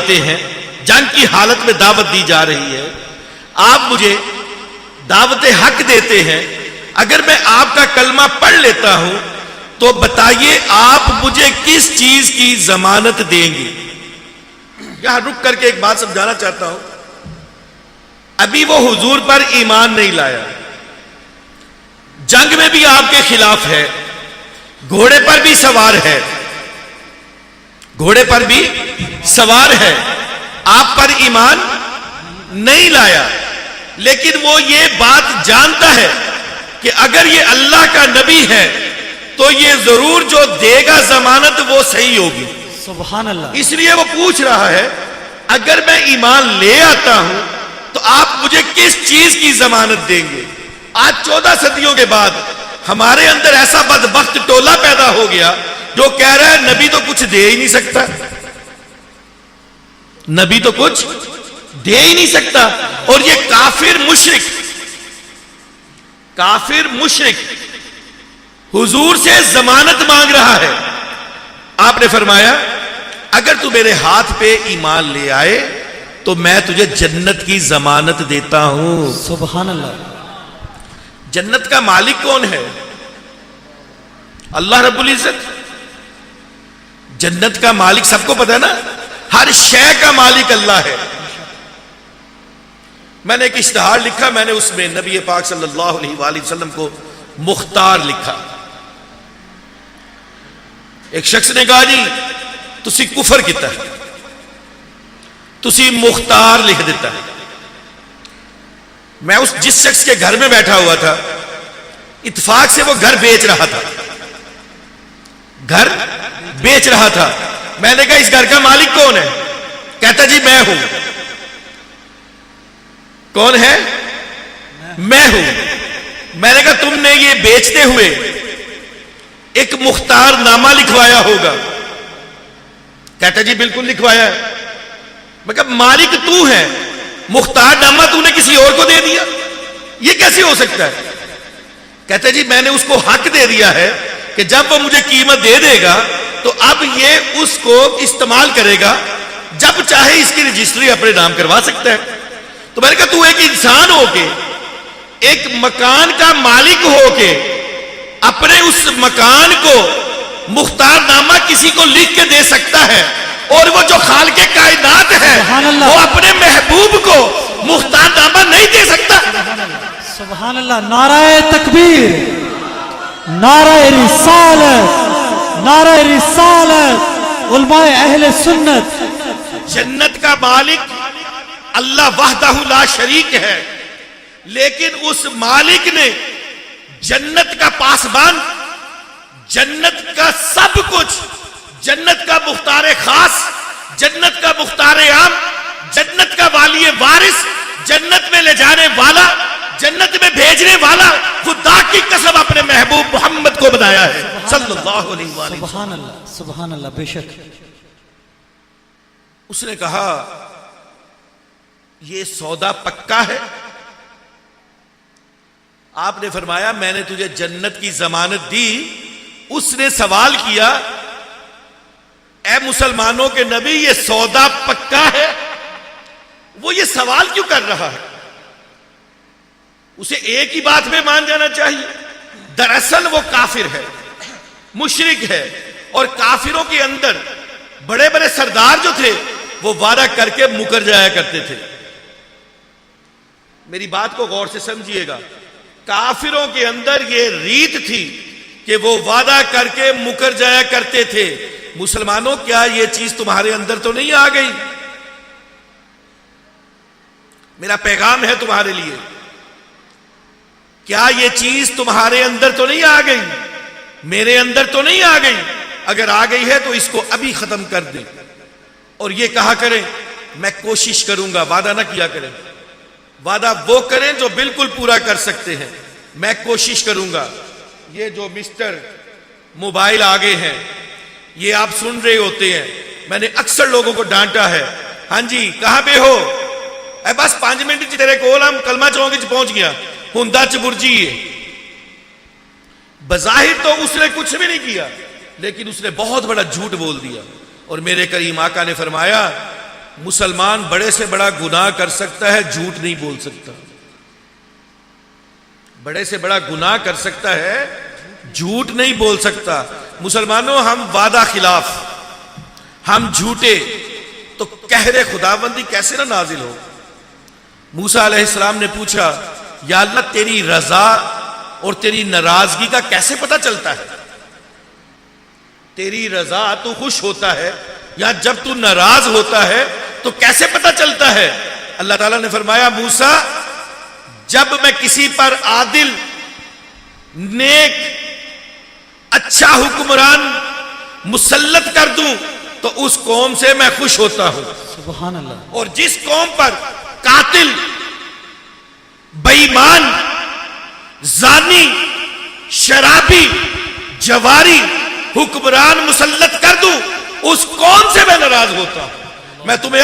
دیتے ہیں, جنگ کی حالت میں دعوت دی جا رہی ہے, آپ مجھے دعوت حق دیتے ہیں, اگر میں آپ کا کلمہ پڑھ لیتا ہوں تو بتائیے آپ مجھے کس چیز کی ضمانت دیں گے؟ یہاں رک کر کے ایک بات سمجھانا چاہتا ہوں. ابھی وہ حضور پر ایمان نہیں لایا, جنگ میں بھی آپ کے خلاف ہے, گھوڑے پر بھی سوار ہے, گھوڑے پر بھی سوار ہے, آپ پر ایمان نہیں لایا, لیکن وہ یہ بات جانتا ہے کہ اگر یہ اللہ کا نبی ہے تو یہ ضرور جو دے گا ضمانت وہ صحیح ہوگی. سبحان اللہ. اس لیے وہ پوچھ رہا ہے اگر میں ایمان لے آتا ہوں تو آپ مجھے کس چیز کی ضمانت دیں گے؟ آج 14 صدیوں کے بعد ہمارے اندر ایسا بدبخت ٹولہ پیدا ہو گیا جو کہہ رہا ہے نبی تو کچھ دے ہی نہیں سکتا, نبی تو کچھ دے ہی نہیں سکتا. اور یہ کافر مشرک حضور سے ضمانت مانگ رہا ہے. آپ نے فرمایا اگر تو میرے ہاتھ پہ ایمان لے آئے تو میں تجھے جنت کی ضمانت دیتا ہوں. سبحان اللہ. جنت کا مالک کون ہے؟ اللہ رب العزت. جنت کا مالک سب کو پتا ہے نا, ہر شے کا مالک اللہ ہے. میں نے ایک اشتہار لکھا, میں نے اس میں نبی پاک صلی اللہ علیہ وآلہ وسلم کو مختار لکھا. ایک شخص نے کہا جی تسی کفر کیتا ہے, تسی مختار لکھ دیتا ہے. میں جس شخص کے گھر میں بیٹھا ہوا تھا, اتفاق سے وہ گھر بیچ رہا تھا, میں نے کہا اس گھر کا مالک کون ہے؟ کہتا جی میں ہوں. کون ہے؟ میں ہوں. میں نے کہا تم نے یہ بیچتے ہوئے ایک مختار نامہ لکھوایا ہوگا. کہتا جی بالکل لکھوایا ہے. میں کہا مالک تو ہے, مختار نامہ تو نے کسی اور کو دے دیا, یہ کیسے ہو سکتا ہے؟ کہتا جی میں نے اس کو حق دے دیا ہے کہ جب وہ مجھے قیمت دے دے گا تو اب یہ اس کو استعمال کرے گا, جب چاہے اس کی رجسٹری اپنے نام کروا سکتا ہے. تو میں نے کہا تو ایک انسان ہو کے, ایک مکان کا مالک ہو کے, اپنے اس مکان کو مختار نامہ کسی کو لکھ کے دے سکتا ہے, اور وہ جو خالق کائنات ہے وہ اپنے محبوب کو مختار نامہ نہیں دے سکتا. سبحان اللہ. نعرہ تکبیر, نعرہ رسالت, نعرہ رسالت, علماء اہل سنت. جنت کا مالک اللہ وحدہ لا شریک ہے, لیکن اس مالک نے جنت کا پاسبان, جنت کا سب کچھ, جنت کا مختار خاص, جنت کا مختار عام, جنت کا والی وارث, جنت میں لے جانے والا, جنت میں بھیجنے والا, خدا کی قسم اپنے محبوب محمد کو بنایا ہے صلی اللہ علیہ وآلہ. سبحان اللہ, سبحان اللہ. بے شک. اس نے کہا یہ سودا پکا ہے؟ آپ نے فرمایا میں نے تجھے جنت کی ضمانت دی. اس نے سوال کیا اے مسلمانوں کے نبی یہ سودا پکا ہے؟ وہ یہ سوال کیوں کر رہا ہے؟ اسے ایک ہی بات میں مان جانا چاہیے. دراصل وہ کافر ہے, مشرک ہے, اور کافروں کے اندر بڑے بڑے سردار جو تھے وہ وعدہ کر کے مکر جایا کرتے تھے. میری بات کو غور سے سمجھیے گا. کافروں کے اندر یہ ریت تھی کہ وہ وعدہ کر کے مکر جایا کرتے تھے. مسلمانوں کیا یہ چیز تمہارے اندر تو نہیں آ گئی؟ میرا پیغام ہے تمہارے لیے, کیا یہ چیز تمہارے اندر تو نہیں آ گئی؟ میرے اندر تو نہیں آ گئی؟ اگر آ گئی ہے تو اس کو ابھی ختم کر دیں, اور یہ کہا کریں میں کوشش کروں گا. وعدہ نہ کیا کریں, وعدہ وہ کریں جو بالکل پورا کر سکتے ہیں. میں کوشش کروں گا. یہ جو مسٹر موبائل آگے ہیں یہ آپ سن رہے ہوتے ہیں, میں نے اکثر لوگوں کو ڈانٹا ہے, ہاں جی کہاں پہ ہو؟ اے بس 5 منٹ تیرے کول ہم کلمہ چونک پہنچ گیا, ہندا چبرجی ہے. بظاہر تو اس نے کچھ بھی نہیں کیا, لیکن اس نے بہت بڑا جھوٹ بول دیا. اور میرے کریم آقا نے فرمایا مسلمان بڑے سے بڑا گناہ کر سکتا ہے، جھوٹ نہیں بول سکتا. بڑے سے بڑا گناہ کر سکتا ہے، جھوٹ نہیں بول سکتا. مسلمانوں ہم وعدہ خلاف، ہم جھوٹے، تو قہر خداوندی کیسے نہ نازل ہو. موسیٰ علیہ السلام نے پوچھا یا اللہ تیری رضا اور تیری ناراضگی کا کیسے پتہ چلتا ہے؟ تیری رضا تو خوش ہوتا ہے یا جب تو ناراض ہوتا ہے تو کیسے پتہ چلتا ہے؟ اللہ تعالیٰ نے فرمایا موسیٰ جب میں کسی پر عادل، نیک، اچھا حکمران مسلط کر دوں تو اس قوم سے میں خوش ہوتا ہوں، سبحان اللہ. اور جس قوم پر قاتل، بے ایمان، زانی، شرابی، جواری حکمران مسلط کر دوں اس قوم سے میں ناراض ہوتا ہوں. میں تمہیں